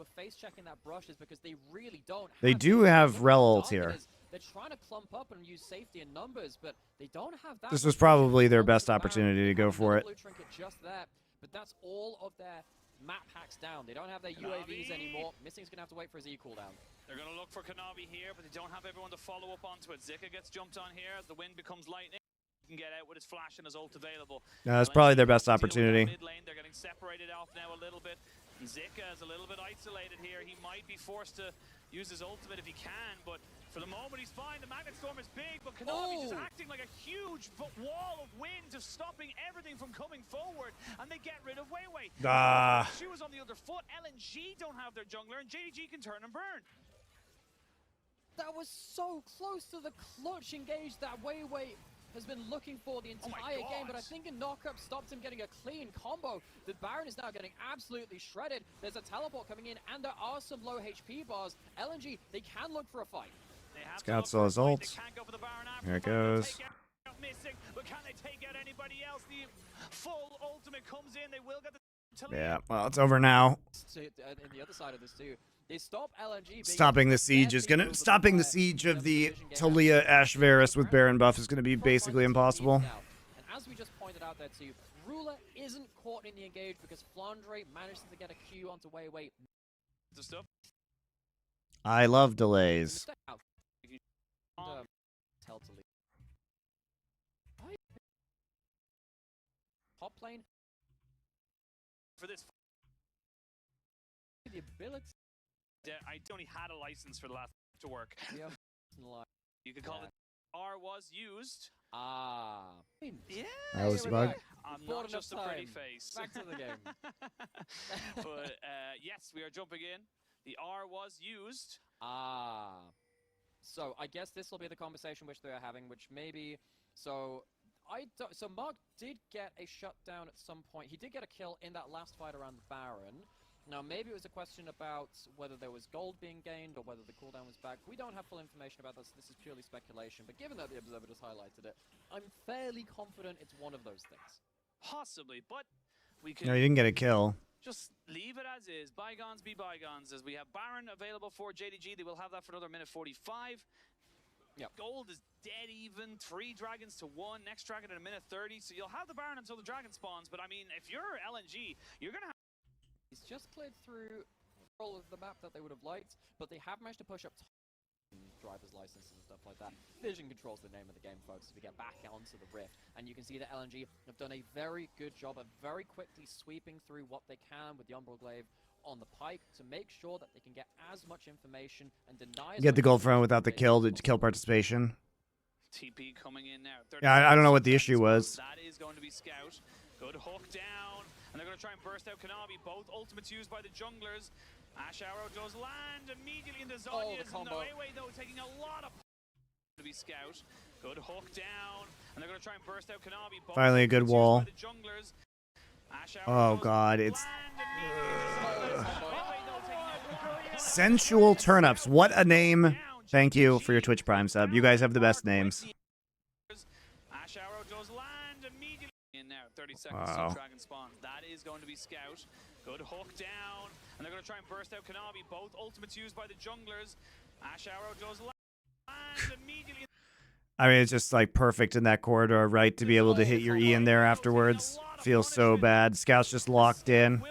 They do have Rel ult here. They're trying to clump up and use safety in numbers, but they don't have that. This was probably their best opportunity to go for it. Blue trinket just there, but that's all of their map hacks down. They don't have their UAVs anymore. Missing's gonna have to wait for his E cooldown. They're gonna look for Konami here, but they don't have everyone to follow up onto it. Zika gets jumped on here as the wind becomes lightning. He can get out with his flash and his ult available. That's probably their best opportunity. Mid lane, they're getting separated off now a little bit. Zika is a little bit isolated here. He might be forced to use his ultimate if he can, but for the moment he's fine. The Magnet Storm is big, but Konami just acting like a huge wall of wind, just stopping everything from coming forward, and they get rid of Way. She was on the other foot. LNG don't have their jungler, and JDG can turn and burn. That was so close to the clutch engage that Way has been looking for the entire game, but I think a knockup stopped him getting a clean combo. The Baron is now getting absolutely shredded. There's a teleport coming in, and there are some low HP bars. LNG, they can look for a fight. Scout saw his ult. Here it goes. Missing, but can they take out anybody else? The full ultimate comes in. They will get the... Yeah, well, it's over now. In the other side of this too, they stop LNG. Stopping the siege of the Talia Ashvarus with Baron buff is gonna be basically impossible. And as we just pointed out there too, Ruler isn't caught in the engage because Flandre manages to get a Q onto Way. I love delays. Top lane for this. The ability. I only had a license for the last to work. Yeah. You could call it R was used. Yeah. That was a bug. I'm not just a pretty face. Back to the game. But yes, we are jumping in. The R was used. So I guess this will be the conversation which they are having, which maybe so Mark did get a shutdown at some point. He did get a kill in that last fight around the Baron. Now maybe it was a question about whether there was gold being gained or whether the cooldown was back. We don't have full information about this. This is purely speculation. But given that the Observer just highlighted it, I'm fairly confident it's one of those things. Possibly, but we can. No, you didn't get a kill. Just leave it as is. Bygones be bygones. As we have Baron available for JDG, they will have that for another minute 45. Yep. Gold is dead even. 3 dragons to 1. Next dragon in a minute 30. So you'll have the Baron until the dragon spawns. But I mean, if you're LNG, you're gonna have. He's just cleared through all of the map that they would have liked, but they have managed to push up driver's licenses and stuff like that. Vision control's the name of the game, folks, as we get back onto the Rift. And you can see that LNG have done a very good job of very quickly sweeping through what they can with the Umbral Glaive on the pike to make sure that they can get as much information and deny... Get the gold front without the kill participation. TP coming in now. Yeah, I don't know what the issue was. That is going to be Scout. Good hook down. And they're going to try and burst out Konami. Both ultimates used by the junglers. Ash Arrow does land immediately into Zonya's. And the Way though taking a lot of to be Scout. Good hook down, and they're going to try and burst out Kanavi. Finally a good wall. Oh god, it's Sensual Turnips. What a name. Thank you for your Twitch Prime sub. You guys have the best names. Ash Arrow does land immediately. In now, 30 seconds Wow. till Dragon spawns. That is going to be Scout. Good hook down, and they're going to try and burst out Kanavi. Both ultimates used by the junglers. Ash Arrow does land immediately. I mean, it's just like perfect in that corridor, right? To be able to hit your E in there afterwards. Feels so bad. Scout's just locked in.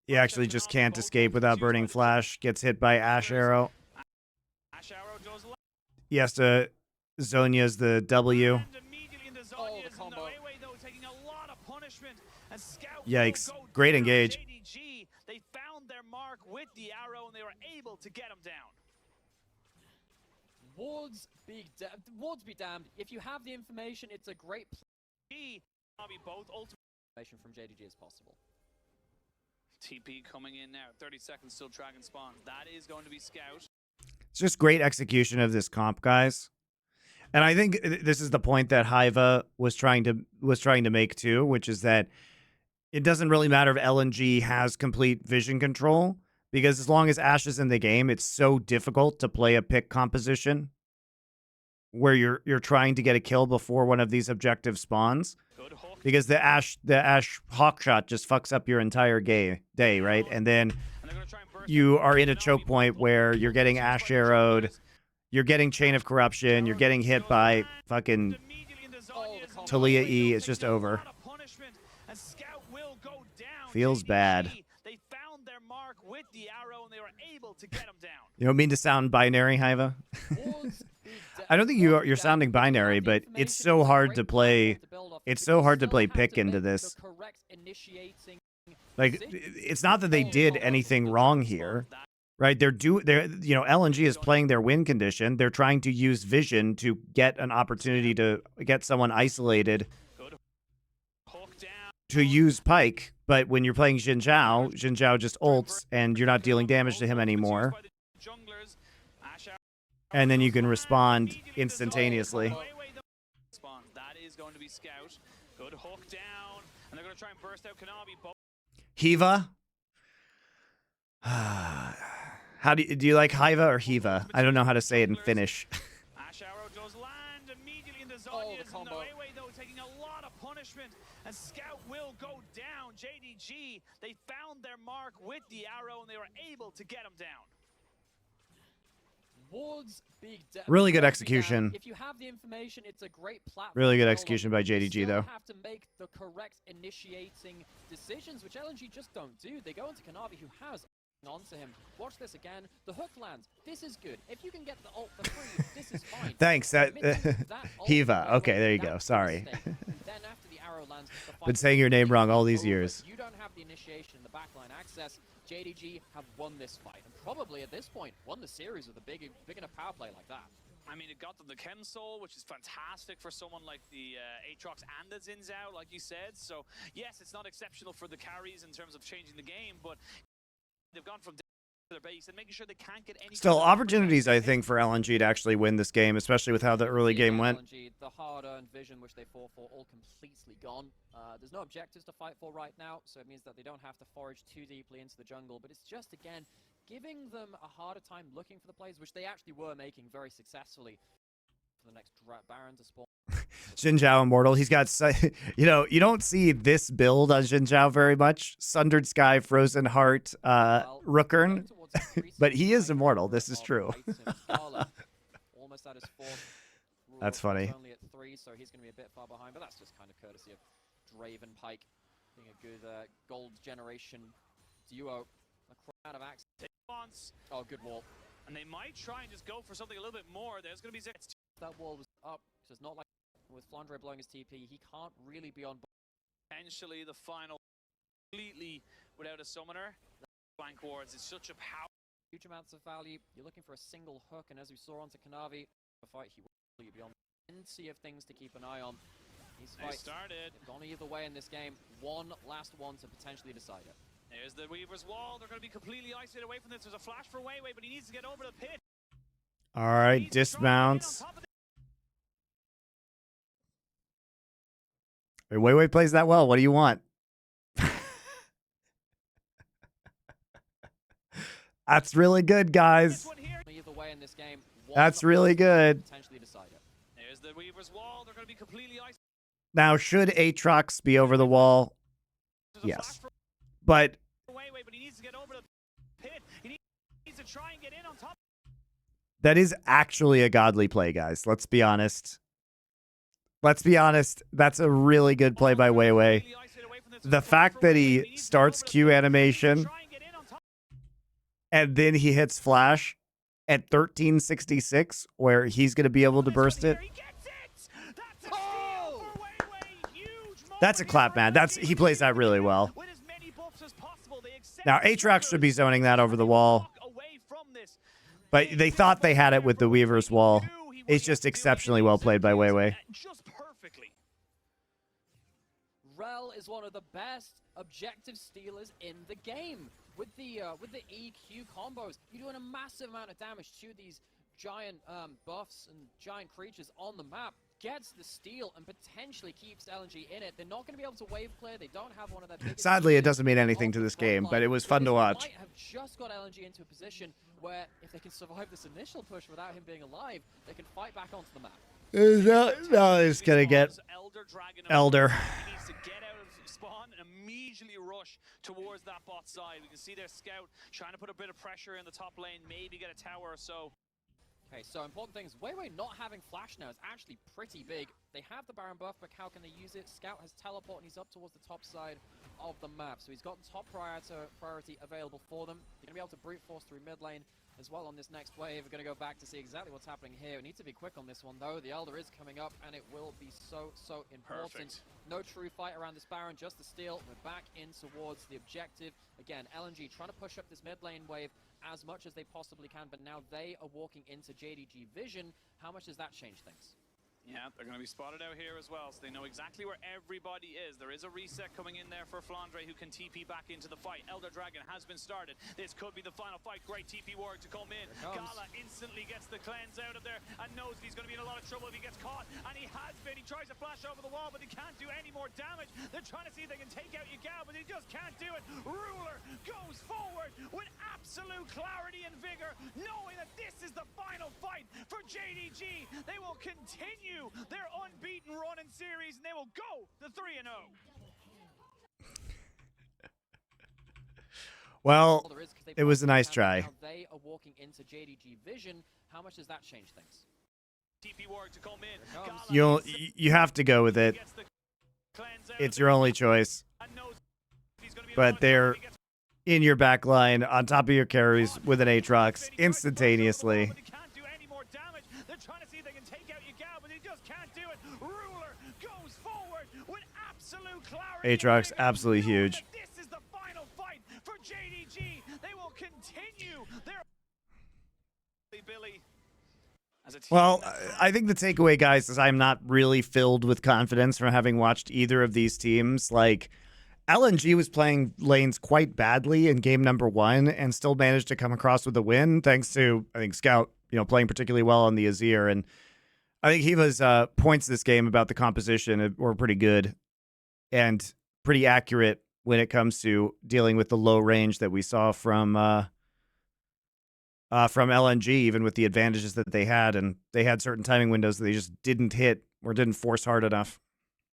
He actually just can't escape without burning flash. Gets hit by Ash Arrow. He has to Zonya's the W. Yikes. Great engage. They found their mark with the arrow and they were able to get him down. Wards be damned. If you have the information, it's a great Both ultimate information from JDG as possible. TP coming in now. 30 seconds till Dragon spawns. That is going to be Scout. It's just great execution of this comp, guys. And I think this is the point that Hiva was trying to make too, which is that it doesn't really matter if LNG has complete vision control, because as long as Ashe is in the game, it's so difficult to play a pick composition where you're trying to get a kill before one of these objectives spawns, because the Ashe hawk shot just fucks up your entire day, right? And then you are in a choke point where you're getting Ashe arrowed, you're getting Chain of Corruption, you're getting hit by fucking Talia E. It's just over. Feels bad. They found their mark with the arrow and they were able to get him down. You don't mean to sound binary, Hiva? I don't think you're sounding binary, but it's so hard to play. It's so hard to play pick into this. Like, it's not that they did anything wrong here, right? LNG is playing their win condition. They're trying to use vision to get an opportunity to get someone isolated to use Pyke. But when you're playing Xin Zhao just ults and you're not dealing damage to him anymore. And then you can respond instantaneously. That is going to be Scout. Good hook down, and they're going to try and burst out Kanavi. Hiva? How do you like Hiva or Hiva? I don't know how to say it in Finnish. Ash Arrow does land immediately into Zonya's in the way, though, taking a lot of punishment, and Scout will go down. JDG, they found their mark with the arrow and they were able to get him down. Really good execution. If you have the information, it's a great platform. Really good execution by JDG, though. You have to make the correct initiating decisions, which LNG just don't do. They go into Kanavi, who has onto him. Watch this again. The hook lands. This is good. If you can get the ult for free, this is fine. Thanks. Hiva. Okay, there you go. Sorry. Then after the arrow lands, been saying your name wrong all these years. You don't have the initiation in the backline access. JDG have won this fight, and probably at this point won the series with a big enough power play like that. I mean, it got them the Chem Soul, which is fantastic for someone like the Aatrox and the Xin Zhao, like you said. So, yes, it's not exceptional for the carries in terms of changing the game, but they've gone from their base and making sure they can't get any. Still, opportunities, I think, for LNG to actually win this game, especially with how the early game went. LNG, the hard-earned vision which they fought for, all completely gone. There's no objectives to fight for right now, so it means that they don't have to forage too deeply into the jungle. But it's just, again, giving them a harder time looking for the plays, which they actually were making very successfully for the next Baron to spawn. Xin Zhao Immortal. He's got, you don't see this build on Xin Zhao very much. Sundered Sky, Frozen Heart, Rookern. But he is immortal. This is true. Almost at his fourth. That's funny. Only at 3, so he's going to be a bit far behind. But that's just kind of courtesy of Draven Pyke being a good gold generation duo. A crowd of access. Oh, good wall. And they might try and just go for something a little bit more. There's going to be that wall was up, so it's not like with Flandre blowing his TP, he can't really be on. Potentially the final completely without a summoner. Flank wards is such a power. Huge amounts of value. You're looking for a single hook, and as we saw onto Kanavi, the fight he will be on. Plenty of things to keep an eye on. These fights started. They've gone either way in this game. One last one to potentially decide it. There's the Weaver's wall. They're going to be completely isolated away from this. There's a flash for Weiwei, but he needs to get over the pit. All right, dismounts. Wei plays that well. What do you want? That's really good, guys. Either way in this game, That's really good. potentially decide it. There's the Weaver's wall. They're going to be completely isolated. Now, should Aatrox be over the wall? Yes. But he needs to get over the pit. He needs to try and get in on top. that is actually a godly play, guys. Let's be honest. Let's be honest. That's a really good play by Wei. The fact that he starts Q animation and then he hits flash at 1366, where he's going to be able to burst it. That's a clap, man. He plays that really well. Now, Aatrox should be zoning that over the wall. But they thought they had it with the Weaver's wall. It's just exceptionally well played by Wei. Rel is one of the best objective stealers in the game. With the EQ combos, you're doing a massive amount of damage to these giant buffs and giant creatures on the map. Gets the steal and potentially keeps LNG in it. They're not going to be able to wave clear. They don't have one of their biggest. Sadly, it doesn't mean anything to this game, but it was fun to watch. Might have just got LNG into a position where if they can survive this initial push without him being alive, they can fight back onto the map. No, he's gonna get Elder. He needs to get out of spawn and immediately rush towards that bot side. We can see their scout trying to put a bit of pressure in the top lane, maybe get a tower or so. Okay, so important things. Wei not having flash now is actually pretty big. They have the Baron buff, but how can they use it? Scout has teleport and he's up towards the top side of the map. So he's got top priority available for them. They're going to be able to brute force through mid lane as well on this next wave. We're going to go back to see exactly what's happening here. We need to be quick on this one, though. The Elder is coming up, and it will be so important. Perfect. No true fight around this Baron, just the steal. We're back in towards the objective. Again, LNG trying to push up this mid lane wave as much as they possibly can, but now they are walking into JDG vision. How much does that change things? Yeah, they're going to be spotted out here as well, so they know exactly where everybody is. There is a reset coming in there for Flandre, who can TP back into the fight. Elder Dragon has been started. This could be the final fight. Great TP work to come in. Gala instantly gets the cleanse out of there and knows that he's going to be in a lot of trouble if he gets caught. And he has been. He tries to flash over the wall, but he can't do any more damage. They're trying to see if they can take out Yagal, but he just can't do it. Ruler goes forward with absolute clarity and vigor, knowing that this is the final fight for JDG. They will continue their unbeaten run in series, and they will go to 3-0. Well, it was a nice try. Now they are walking into JDG vision. How much does that change things? TP work to come in. You have to go with it. It's your only choice. But they're in your back line, on top of your carries with an Aatrox instantaneously. They're trying to see if they can take out Yagal, but he just can't do it. Ruler goes forward with absolute clarity. Aatrox, absolutely huge. This is the final fight for JDG. They will continue their Billy. Well, I think the takeaway, guys, is I'm not really filled with confidence from having watched either of these teams. Like, LNG was playing lanes quite badly in game number 1 and still managed to come across with a win, thanks to, I think, Scout, playing particularly well on the Azir. And I think Hiva's points this game about the composition were pretty good and pretty accurate when it comes to dealing with the low range that we saw from LNG, even with the advantages that they had. And they had certain timing windows that they just didn't hit or didn't force hard enough.